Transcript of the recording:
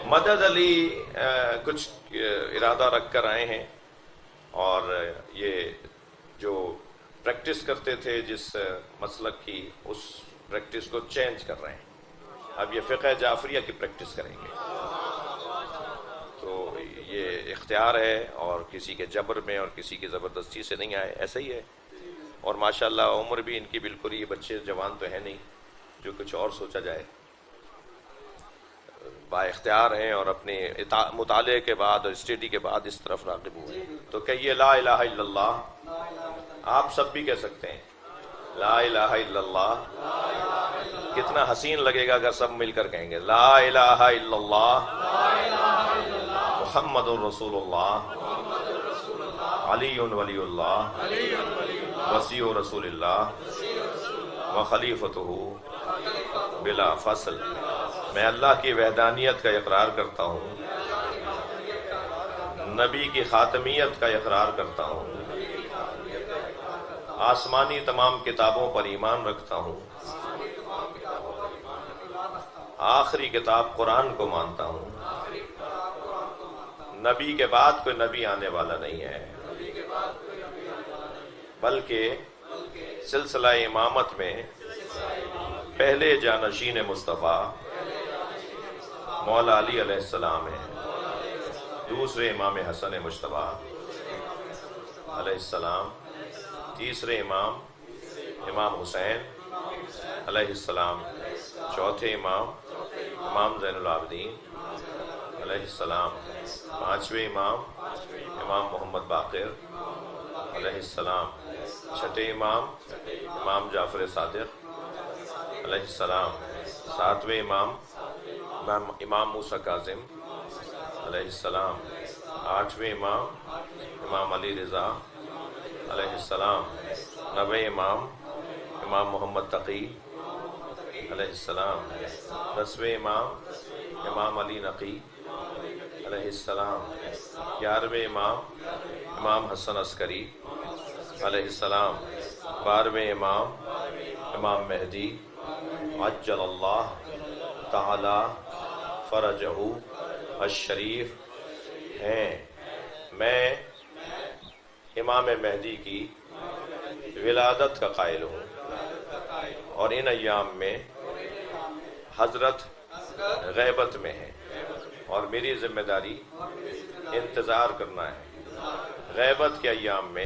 مدد علی کچھ ارادہ رکھ کر آئے ہیں، اور یہ جو پریکٹس کرتے تھے جس مسلک کی، اس پریکٹس کو چینج کر رہے ہیں۔ اب یہ فقہ جعفریہ کی پریکٹس کریں گے، تو یہ اختیار ہے، اور کسی کے جبر میں اور کسی کی زبردستی سے نہیں آئے، ایسا ہی ہے۔ اور ماشاءاللہ عمر بھی ان کی بالکل، یہ بچے جوان تو ہیں نہیں جو کچھ اور سوچا جائے، با اختیار ہیں، اور اپنے مطالعے کے بعد اور اسٹڈی کے بعد اس طرف راغب ہوئے۔ تو کہیے لا الہ الا اللہ، آپ سب بھی کہہ سکتے ہیں لا الہ الا اللہ۔ کتنا حسین لگے گا اگر سب مل کر کہیں گے لا الہ الا اللہ محمد الرسول اللہ علی ولی اللہ وصی رسول اللہ وخلیفتہ بلا فصل۔ میں اللہ کی وحدانیت کا اقرار کرتا ہوں، نبی کی خاتمیت کا اقرار کرتا ہوں، آسمانی تمام کتابوں پر ایمان رکھتا ہوں، آخری کتاب قرآن کو مانتا ہوں، نبی کے بعد کوئی نبی آنے والا نہیں ہے، بلکہ سلسلہ امامت میں پہلے جانشین مصطفیٰ مولا علی علیہ السلام ہیں، دوسرے امام حسن مجتبی علیہ السلام، تیسرے امام حسین علیہ السلام، چوتھے امام زین العابدین علیہ السلام، پانچویں امام محمد باقر علیہ السلام، چھٹے امام جعفر صادق علیہ السلام، ساتویں امام موسیٰ کاظم علیہ السلام، آٹھویں امام علی رضا علیہ السلام، نویں امام محمد تقی علیہ السلام، 10ویں امام علی نقی علیہ السلام، 11ویں امام حسن عسکری علیہ السلام، 12ویں امام مہدی عجل اللہ تعالی فرجہ الشریف ہیں۔ میں امام مہدی کی ولادت کا قائل ہوں، اور ان ایام میں حضرت غیبت میں ہے، اور میری ذمہ داری انتظار کرنا ہے۔ غیبت کے ایام میں